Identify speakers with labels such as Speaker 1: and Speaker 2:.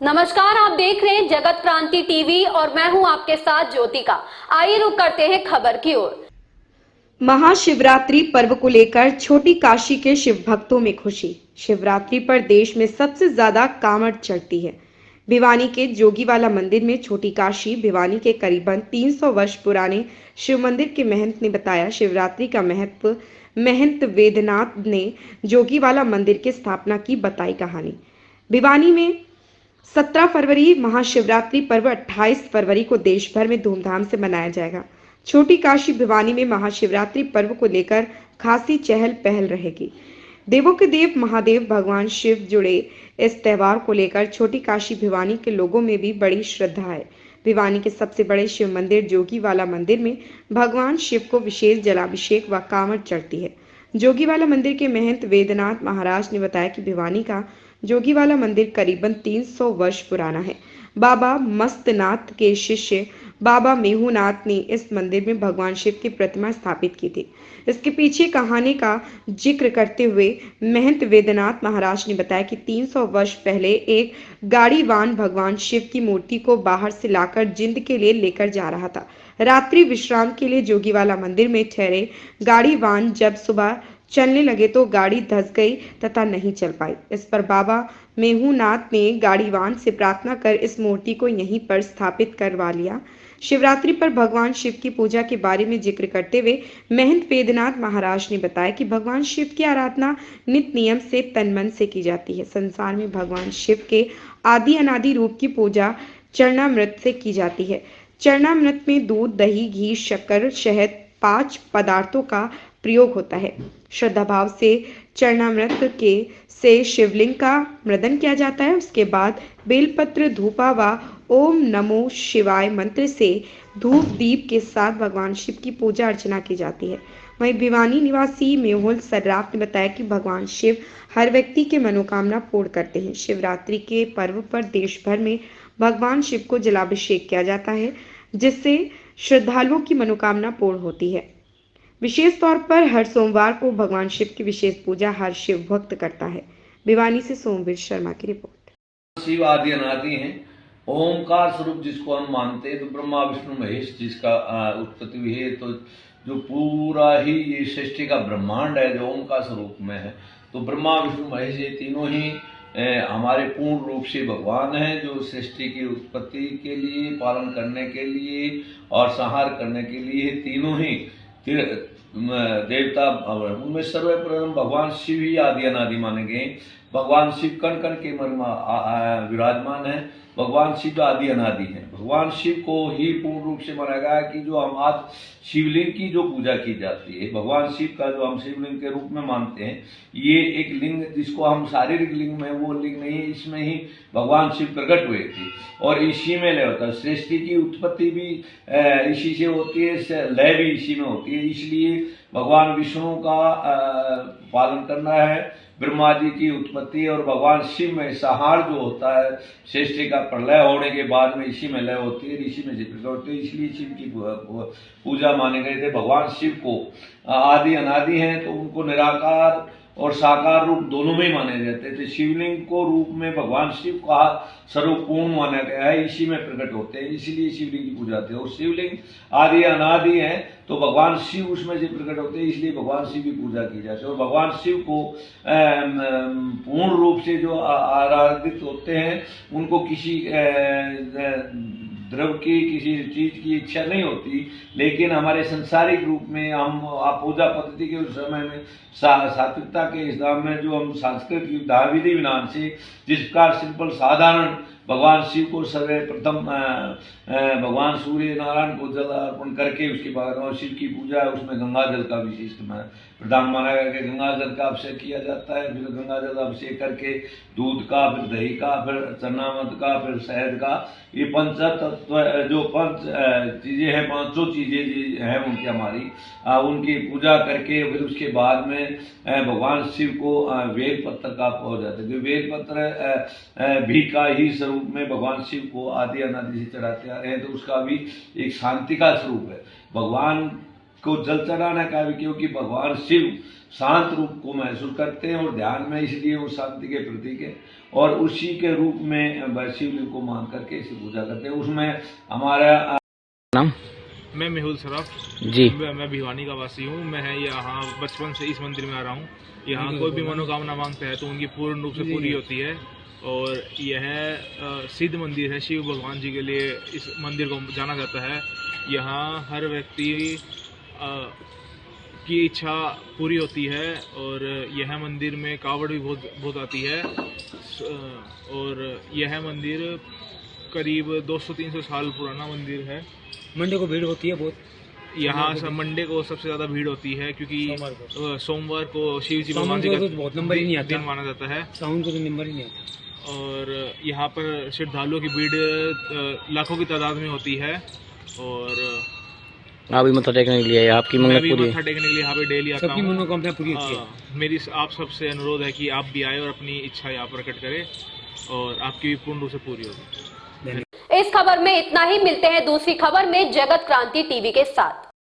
Speaker 1: नमस्कार, आप देख रहे हैं जगत क्रांति टीवी और मैं हूं आपके साथ ज्योतिका। आइए रुक करते हैं खबर की ओर।
Speaker 2: महाशिवरात्रि पर्व को लेकर छोटी काशी के शिव भक्तों में खुशी। शिवरात्रि पर देश में सबसे ज्यादा कांवड़ चढ़ती है। भिवानी के जोगीवाला मंदिर में छोटी काशी भिवानी के करीबन 300 वर्ष पुराने शिव मंदिर के महंत ने बताया। शिवरात्रि का महत्व महंत वेदनाथ ने जोगीवाला मंदिर की स्थापना की बताई कहानी। भिवानी में 17 फरवरी महाशिवरात्रि पर्व 28 फरवरी को देश भर में धूमधाम से मनाया जाएगा। छोटी काशी भिवानी में महाशिवरात्रि पर्व को लेकर खासी चहल पहल रहेगी। देवों के देव महादेव भगवान शिव जुड़े इस त्योहार को लेकर छोटी काशी भिवानी के लोगों में भी बड़ी श्रद्धा है। भिवानी के सबसे बड़े शिव मंदिर जोगीवाला मंदिर में भगवान शिव को विशेष जलाभिषेक व कांवड़ चढ़ती है। जोगीवाला मंदिर के महंत वेदनाथ महाराज ने बताया कि भिवानी का जोगीवाला मंदिर करीबन 300 वर्ष पुराना है। बाबा मस्तनाथ के शिष्य बाबा मेहुनाथ ने इस मंदिर में भगवान शिव की प्रतिमा स्थापित की थी। इसके पीछे कहानी का जिक्र करते हुए महंत वेदनाथ महाराज ने बताया कि 300 वर्ष पहले एक गाड़ीवान भगवान शिव की मूर्ति को बाहर से लाकर जिंद के लिए लेकर जा रहा था। रात्रि विश्राम के लिए जोगीवाला मंदिर में ठहरे गाड़ीवान जब सुबह चलने लगे तो गाड़ी धंस गई तथा नहीं चल पाई। इस पर बाबा मेहुनाथ ने गाड़ीवान से प्रार्थना कर इस मूर्ति को यहीं पर स्थापित करवा लिया। शिवरात्रि पर भगवान शिव की पूजा के बारे में जिक्र करते हुए महंत वेदनाथ महाराज ने बताया कि भगवान शिव की आराधना नित्य नियम से तन मन से की जाती है। संसार में भगवान शिव के आदि अनादि रूप की पूजा चरणामृत से की जाती है। चरणामृत में दूध, दही, घी, शक्कर, शहद 5 पदार्थों का प्रयोग होता है। श्रद्धा भाव से चरणामृत के से शिवलिंग का मृदन किया जाता है। उसके बाद बेलपत्र, धूपा व ओम नमो शिवाय मंत्र से धूप दीप के साथ भगवान शिव की पूजा अर्चना की जाती है। वहीं भिवानी निवासी मेहुल सर्राफ ने बताया कि भगवान शिव हर व्यक्ति के मनोकामना पूर्ण करते हैं। शिवरात्रि के पर्व पर देश भर में भगवान शिव को जलाभिषेक किया जाता है, जिससे श्रद्धालुओं की मनोकामना पूर्ण होती है। विशेष तौर पर हर सोमवार को भगवान शिव की विशेष पूजा हर शिव भक्त करता है। भिवानी से सोमवीर शर्मा की रिपोर्ट।
Speaker 3: शिव आदि अनादि हैं, ओमकार स्वरूप जिसको हम मानते हैं, तो ब्रह्मा विष्णु महेश जिसका उत्पत्ति हुई है, तो जो पूरा ही ये सृष्टि का ब्रह्मांड है जो ओम का स्वरूप में है, तो ब्रह्मा विष्णु महेश ये तीनों ही हमारे पूर्ण रूप से भगवान हैं, जो सृष्टि की उत्पत्ति के लिए, पालन करने के लिए और संहार करने के लिए तीनों ही देवता। उनमें सर्वप्रथम भगवान शिव ही आदि अनादि माने गए। भगवान शिव कण कण के मर्म विराजमान है। भगवान शिव आदि अनादि हैं। भगवान शिव को ही पूर्ण रूप से माना गया कि जो हम आज शिवलिंग की जो पूजा की जाती है, भगवान शिव का जो हम शिवलिंग के रूप में मानते हैं, ये एक लिंग जिसको हम शारीरिक लिंग में, वो लिंग नहीं है, इसमें ही भगवान शिव प्रकट हुए थे और इसी में लय होता है। सृष्टि की उत्पत्ति भी इसी से होती है, लय भी इसी में होती है। इसलिए भगवान विष्णु का पालन करना है, ब्रह्मा जी की उत्पत्ति और भगवान शिव में संहार जो होता है, सृष्टि का प्रलय होने के बाद में इसी में लय होती है, इसी में जिक्र होती है। इसलिए शिव की पूजा माने गए थे। भगवान शिव को आदि अनादि हैं, तो उनको निराकार और साकार रूप दोनों में माने जाते थे। शिवलिंग को रूप में भगवान शिव का स्वरूप पूर्ण माना गया है, इसी में प्रकट होते हैं, इसीलिए शिवलिंग की पूजा होती है। और शिवलिंग आदि अनादि है, तो भगवान शिव उसमें से प्रकट होते हैं, इसलिए भगवान शिव की पूजा की जाती है। और भगवान शिव को पूर्ण रूप से जो आराधित होते हैं, उनको किसी द्रव्य की, किसी चीज की इच्छा नहीं होती, लेकिन हमारे संसारिक रूप में हम पूजा पद्धति के उस समय में सात्विकता के हिसाब में जो हम सांस्कृतिक विधि विधान से जिस प्रकार सिंपल साधारण भगवान शिव को सर्वप्रथम भगवान सूर्य नारायण को जल अर्पण करके उसके बाद शिव की पूजा है, उसमें गंगा जल का विशिष्ट प्रधान माना गया कि गंगा जल का अभिषेक किया जाता है। फिर गंगा जल अभिषेक करके दूध का, फिर दही का, फिर चरणामृत का, फिर शहद का, ये पंच तत्व जो पंच चीजें हैं, पांचों चीजें हैं उनकी, हमारी उनकी पूजा करके फिर उसके बाद में भगवान शिव को बेल पत्र का हो जाता है। बेल पत्र भी का ही स्वरूप में भगवान शिव को आदि अनादि से चढ़ाते आ रहे हैं, तो उसका भी एक शांति का स्वरूप है। भगवान को जल चढ़ाना का भी, क्योंकि भगवान शिव शांत रूप को महसूस करते हैं और ध्यान में, इसलिए वो शांति के प्रतीक है और उसी के रूप में शिवलिंग को मान करके इसे पूजा करते हैं। उसमें हमारा
Speaker 4: नाम?
Speaker 5: मैं मेहुल सराफ
Speaker 4: जी।
Speaker 5: मैं भिवानी का वासी हूँ। मैं यहाँ बचपन से इस मंदिर में आ रहा हूँ। यहाँ कोई भी मनोकामना मांगते हैं तो उनकी पूर्ण रूप से पूरी होती है और यह सिद्ध मंदिर है। शिव भगवान जी के लिए इस मंदिर को जाना जाता है। यहाँ हर व्यक्ति की इच्छा पूरी होती है और यह मंदिर में कावड़ भी बहुत आती है और यह मंदिर करीब 200-300 साल पुराना मंदिर है।
Speaker 4: मंडे को भीड़ होती है बहुत
Speaker 5: यहाँ मंडे को सबसे ज्यादा भीड़ होती है क्योंकि सोमवार को शिव जी भगवान जी का
Speaker 4: बहुत नंबर ही नहीं आता,
Speaker 5: दिन माना जाता है।
Speaker 4: साउंड को तो नंबर ही नहीं आता।
Speaker 5: और यहाँ पर श्रद्धालुओं की भीड़ लाखों की तादाद में होती है और
Speaker 4: आप भी मत्था टेकने के लिए आपकी
Speaker 5: मैं
Speaker 4: मन्नत
Speaker 5: भी
Speaker 4: पूरी
Speaker 5: मत्था टेकने के लिए यहाँ पे डेली आता
Speaker 4: सबकी
Speaker 5: हूँ।
Speaker 4: मनोकामना पूरी होती है।
Speaker 5: मेरी आप सबसे अनुरोध है कि आप भी आए और अपनी इच्छा यहाँ प्रकट करें और आपकी भी पूर्ण रूप से पूरी होगी।
Speaker 1: इस खबर में इतना ही। मिलते हैं दूसरी खबर में जगत क्रांति टीवी के साथ।